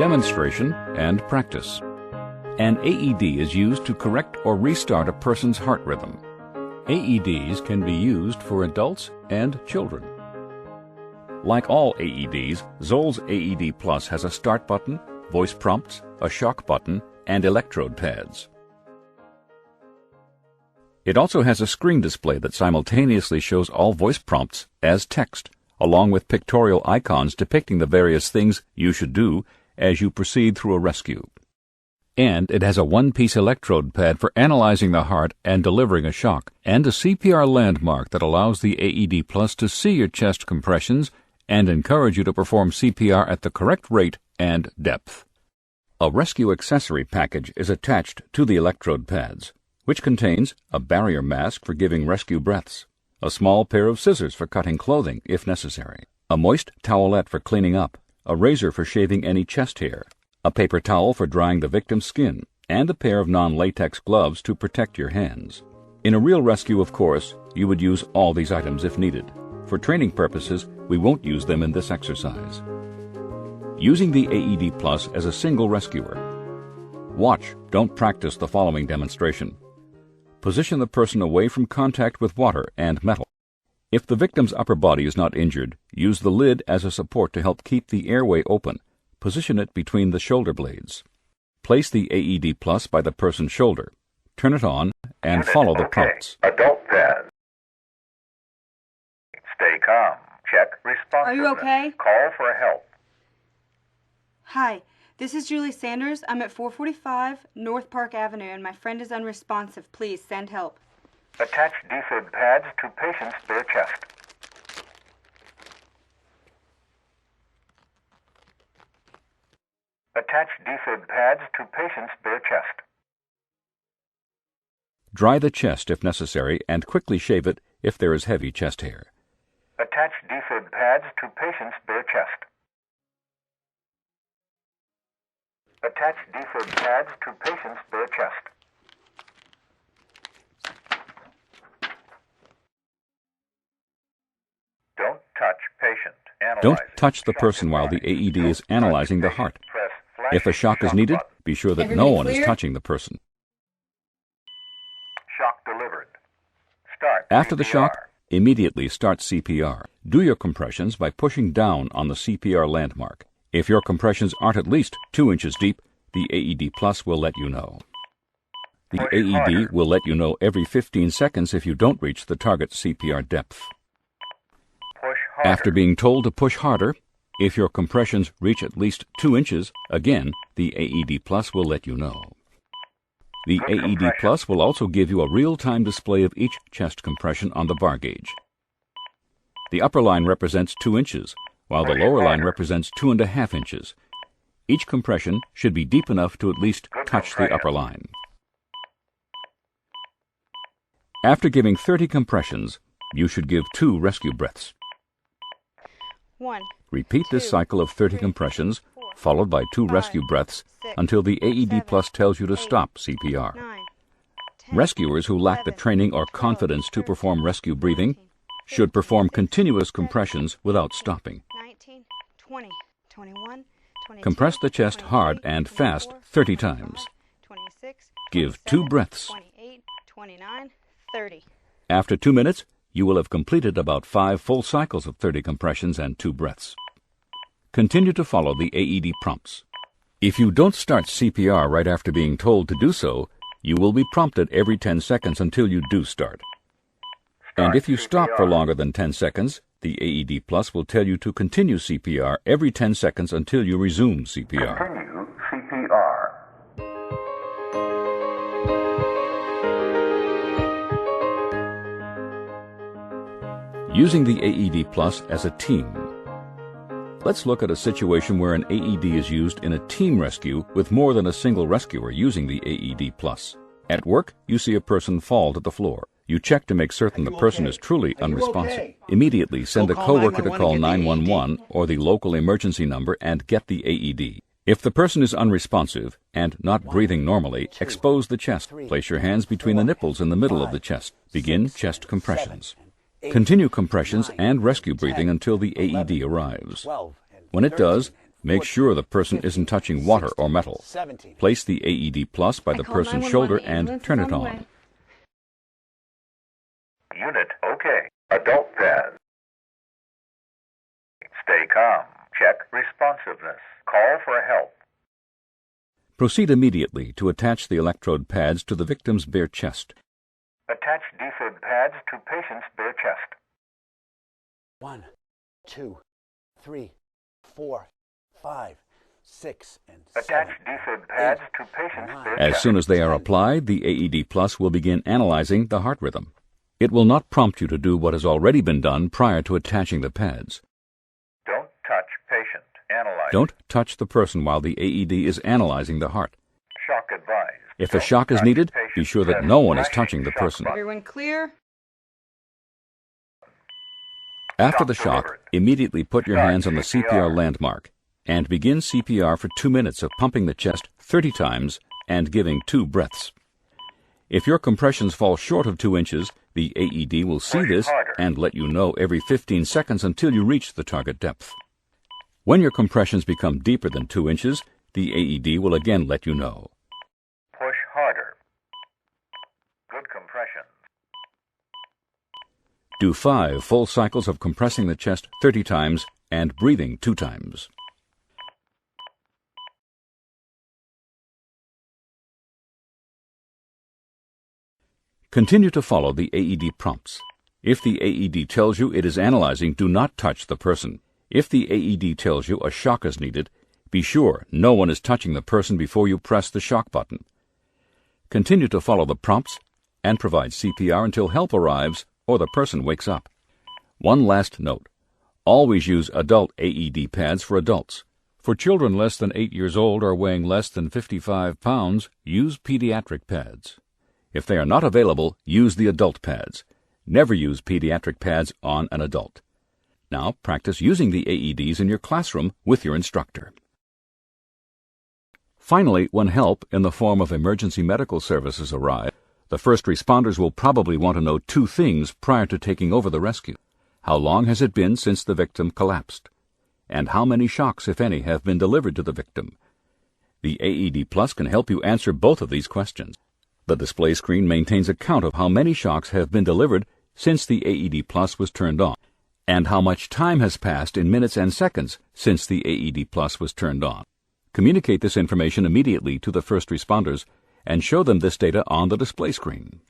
Demonstration and practice. An AED is used to correct or restart a person's heart rhythm. AEDs can be used for adults and children. Like all AEDs, Zoll's AED Plus has a start button, voice prompts, a shock button, and electrode pads. It also has a screen display that simultaneously shows all voice prompts as text, along with pictorial icons depicting the various things you should do as you proceed through a rescue. And it has a one-piece electrode pad for analyzing the heart and delivering a shock, and a CPR landmark that allows the AED Plus to see your chest compressions and encourage you to perform CPR at the correct rate and depth. A rescue accessory package is attached to the electrode pads, which contains a barrier mask for giving rescue breaths, a small pair of scissors for cutting clothing if necessary, a moist towelette for cleaning up, a razor for shaving any chest hair, a paper towel for drying the victim's skin, and a pair of non-latex gloves to protect your hands. In a real rescue, of course, you would use all these items if needed. For training purposes, we won't use them in this exercise. Using the AED Plus as a single rescuer. Watch, don't practice the following demonstration. Position the person away from contact with water and metal. If the victim's upper body is not injured, use the lid as a support to help keep the airway open. Position it between the shoulder blades. Place the AED Plus by the person's shoulder. Turn it on and follow the prompts. Adult pad. Stay calm. Check responsiveness. Are you okay? Call for help. Hi, this is Julie Sanders. I'm at 445 North Park Avenue and my friend is unresponsive. Please send help. Attach defib pads to patient's bare chest. Attach defib pads to patient's bare chest. Dry the chest if necessary and quickly shave it if there is heavy chest hair. Attach defib pads to patient's bare chest. Attach defib pads to patient's bare chest. Don't touch patient. Don't touch the person while the AED is analyzing the heart. If a shock is needed, be sure that no one is touching the person. Shock delivered. Start After the CPR. shock, immediately start CPR. Do your compressions by pushing down on the CPR landmark. If your compressions aren't at least 2 inches deep, the AED Plus will let you know. The Push AED harder. will let you know every 15 seconds if you don't reach the target CPR depth. Push harder. After being told to push harder, if your compressions reach at least 2 inches, again, the AED Plus will let you know. The Good AED compression. Plus will also give you a real-time display of each chest compression on the bar gauge. The upper line represents 2 inches, while the lower line represents 2.5 inches. Each compression should be deep enough to at least Good touch the compression. upper line. After giving 30 compressions, you should give 2 rescue breaths. 1. Repeat this 2, cycle of 30 3, compressions, 4, followed by 2 5, rescue breaths, 6, until the AED 7, Plus tells you to 8, stop CPR. 9, 10, Rescuers who lack the 11, training or 12, confidence to 13, perform rescue breathing 14, should perform 15, continuous 16, compressions without stopping. 19, 20, 21, 22, Compress the chest 23, hard and fast 24, 30 25, times. 26, Give 2 27, breaths. 28, 29, 30. After 2 minutes, you will have completed about 5 full cycles of 30 compressions and 2 breaths. Continue to follow the AED prompts. If you don't start CPR right after being told to do so, you will be prompted every 10 seconds until you do start. And if you stop for longer than 10 seconds, the AED Plus will tell you to continue CPR every 10 seconds until you resume CPR. Continue CPR. Using the AED Plus as a team. Let's look at a situation where an AED is used in a team rescue with more than a single rescuer using the AED Plus. At work, you see a person fall to the floor. You check to make certain the person is truly unresponsive. Immediately send a coworker to call 911 or the local emergency number and get the AED. If the person is unresponsive and not breathing normally, expose the chest. Place your hands between the nipples in the middle of the chest. Begin chest compressions. Continue compressions and rescue breathing until the AED arrives. When it does, Make sure the person isn't touching water or metal. Place the AED Plus by the person's shoulder and turn it on. Unit OK. Adult pads. Stay calm. Check responsiveness. Call for help. Proceed immediately to attach the electrode pads to the victim's bare chest. Attach defib pads to patient's bare chest. 1, 2, 3, 4, 5, 6, and 7. Attach defib pads to patient's bare chest. As soon as they are applied, the AED Plus will begin analyzing the heart rhythm. It will not prompt you to do what has already been done prior to attaching the pads. Don't touch patient. Analyze. Don't touch the person while the AED is analyzing the heart. Shock advised. If a shock is needed, be sure that no one is touching the person. Everyone clear? After the shock, immediately put your hands on the CPR landmark and begin CPR for 2 minutes of pumping the chest 30 times and giving 2 breaths. If your compressions fall short of 2 inches, the AED will see this and let you know every 15 seconds until you reach the target depth. When your compressions become deeper than 2 inches, the AED will again let you know. Push harder. Good compression. Do 5 full cycles of compressing the chest 30 times and breathing 2 times. Continue to follow the AED prompts. If the AED tells you it is analyzing, do not touch the person. If the AED tells you a shock is needed, be sure no one is touching the person before you press the shock button. Continue to follow the prompts and provide CPR until help arrives or the person wakes up. One last note. Always use adult AED pads for adults. For children less than 8 years old or weighing less than 55 pounds, use pediatric pads. If they are not available, use the adult pads. Never use pediatric pads on an adult. Now practice using the AEDs in your classroom with your instructor. Finally, when help in the form of emergency medical services arrive, the first responders will probably want to know 2 things prior to taking over the rescue. How long has it been since the victim collapsed? And how many shocks, if any, have been delivered to the victim? The AED Plus can help you answer both of these questions. The display screen maintains a count of how many shocks have been delivered since the AED Plus was turned on, and how much time has passed in minutes and seconds since the AED Plus was turned on. Communicate this information immediately to the first responders and show them this data on the display screen.